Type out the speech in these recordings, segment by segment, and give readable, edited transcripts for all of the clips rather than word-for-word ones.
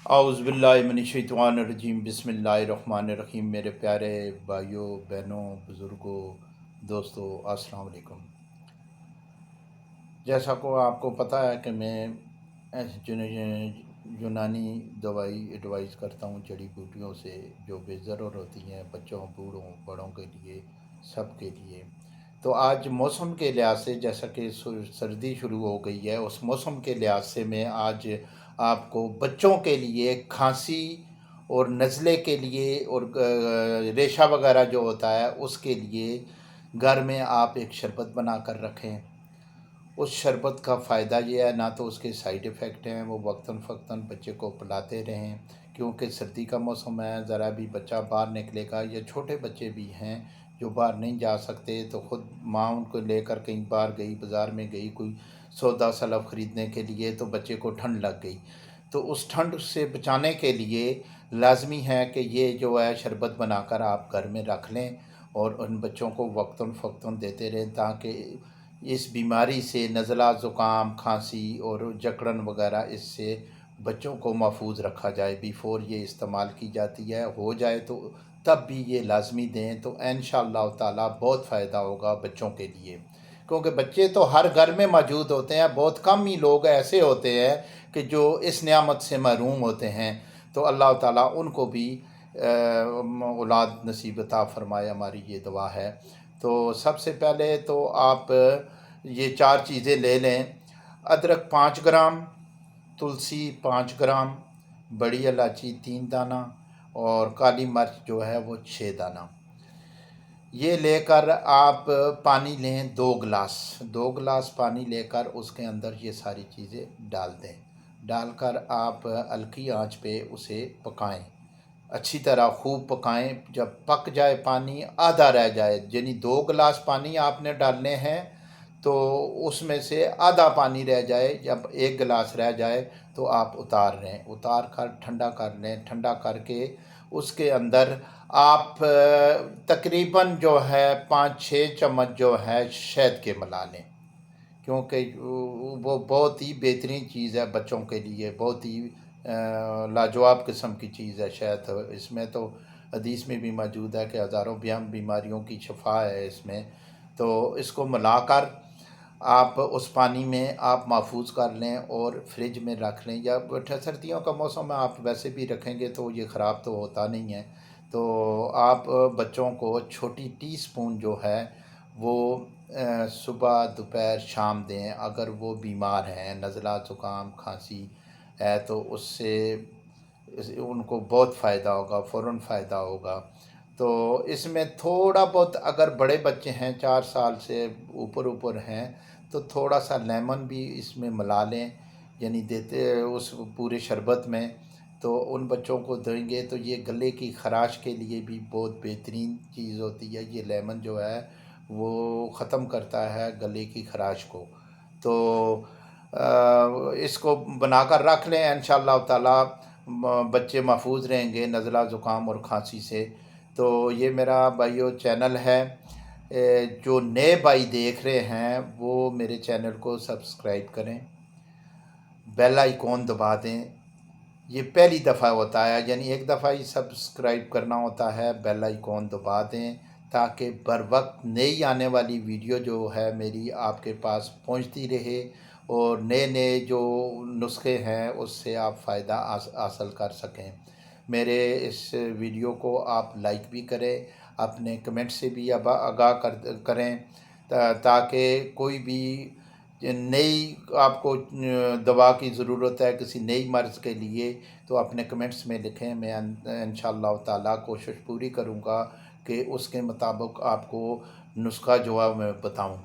औज़ुबिल्लाहिमिनश्शैतानिर्रजीम बिस्मिल्लाहिर्रहमानिर्रहीम। मेरे प्यारे भाइयों, बहनों, बुज़ुर्गों, दोस्तों, अस्सलाम वालेकुम। जैसा को आपको पता है कि मैं यूनानी दवाई एडवाइस करता हूँ जड़ी बूटियों से, जो बेज़रूर होती हैं बच्चों, बूढ़ों, बड़ों के लिए, सब के लिए। तो आज मौसम के लिहाज से, जैसा कि सर्दी शुरू हो गई है, उस मौसम के लिहाज से मैं आज आपको बच्चों के लिए खांसी और नज़ले के लिए और रेशा वगैरह जो होता है उसके लिए घर में आप एक शरबत बना कर रखें। उस शरबत का फ़ायदा ये है, ना तो उसके साइड इफ़ेक्ट हैं, वो वक्तन फ़क्तन बच्चे को पिलाते रहें, क्योंकि सर्दी का मौसम है। ज़रा भी बच्चा बाहर निकलेगा, या छोटे बच्चे भी हैं जो बाहर नहीं जा सकते, तो ख़ुद माँ उनको लेकर कहीं बाहर गई, बाज़ार में गई कोई सौदा सलफ ख़रीदने के लिए, तो बच्चे को ठंड लग गई। तो उस ठंड से बचाने के लिए लाजमी है कि ये जो है शरबत बनाकर आप घर में रख लें और उन बच्चों को वक्तन फ़क्तन देते रहें, ताकि इस बीमारी से, नज़ला, ज़ुकाम, खांसी और जकड़न वगैरह, इससे बच्चों को महफूज रखा जाए। बिफ़ोर ये इस्तेमाल की जाती है, हो जाए तो तब भी ये लाजमी दें, तो इंशाअल्लाह ताला बहुत फ़ायदा होगा बच्चों के लिए। क्योंकि बच्चे तो हर घर में मौजूद होते हैं, बहुत कम ही लोग ऐसे होते हैं कि जो इस नियामत से महरूम होते हैं। तो अल्लाह ताला उनको भी औलाद नसीब अता फ़रमाए, हमारी ये दुआ है। तो सबसे पहले तो आप ये 4 चीज़ें ले लें। अदरक 5 ग्राम, तुलसी 5 ग्राम, बड़ी इलायची 3 दाना और काली मिर्च जो है वो 6 दाना। ये लेकर आप पानी लें 2 गिलास पानी लेकर उसके अंदर ये सारी चीज़ें डाल दें। डालकर आप हल्की आंच पे उसे पकाएं, अच्छी तरह खूब पकाएं। जब पक जाए, पानी आधा रह जाए, यानी 2 गिलास पानी आपने डालने हैं, तो उसमें से आधा पानी रह जाए, जब 1 गिलास रह जाए तो आप उतार लें। उतार कर ठंडा कर लें। ठंडा करके उसके अंदर आप तकरीबन जो है 5-6 चम्मच जो है शहद के मिला लें, क्योंकि वो बहुत ही बेहतरीन चीज़ है बच्चों के लिए, बहुत ही लाजवाब किस्म की चीज़ है शहद। इसमें तो हदीस में भी मौजूद है कि हज़ारों बीमारियों की शफा है इसमें। तो इसको मिलाकर आप उस पानी में आप महफूज कर लें और फ्रिज में रख लें, या सर्दियों का मौसम में आप वैसे भी रखेंगे तो ये ख़राब तो होता नहीं है। तो आप बच्चों को छोटी टीस्पून जो है वो सुबह, दोपहर, शाम दें। अगर वो बीमार हैं, नज़ला, ज़ुकाम, खांसी है, तो उससे उनको बहुत फ़ायदा होगा, फ़ौरन फ़ायदा होगा। तो इसमें थोड़ा बहुत, अगर बड़े बच्चे हैं 4 साल से ऊपर हैं, तो थोड़ा सा लेमन भी इसमें मिला लें, यानी देते उस पूरे शरबत में। तो उन बच्चों को देंगे तो ये गले की ख़राश के लिए भी बहुत बेहतरीन चीज़ होती है। ये लेमन जो है वो ख़त्म करता है गले की ख़राश को। तो इसको बनाकर रख लें, इंशाअल्लाह ताला बच्चे महफूज रहेंगे नज़ला, ज़ुकाम और खांसी से। तो ये मेरा भाइयों चैनल है, जो नए भाई देख रहे हैं वो मेरे चैनल को सब्सक्राइब करें, बेल आइकॉन दबा दें। ये पहली दफ़ा होता है, यानी एक दफ़ा ही सब्सक्राइब करना होता है, बेल आइकॉन दबा दें, ताकि बर वक्त नई आने वाली वीडियो जो है मेरी आपके पास पहुंचती रहे, और नए नए जो नुस्खे हैं उससे आप फ़ायदा हासिल कर सकें। मेरे इस वीडियो को आप लाइक भी करें, अपने कमेंट से भी आगाह करें, ताकि कोई भी नई आपको दवा की ज़रूरत है किसी नई मर्ज़ के लिए, तो अपने कमेंट्स में लिखें। मैं इंशाअल्लाह ताला कोशिश पूरी करूँगा कि उसके मुताबिक आपको नुस्खा जो है मैं बताऊँ।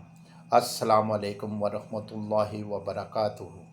अस्सलाम वालेकुम व रहमतुल्लाहि व बरकातुहू।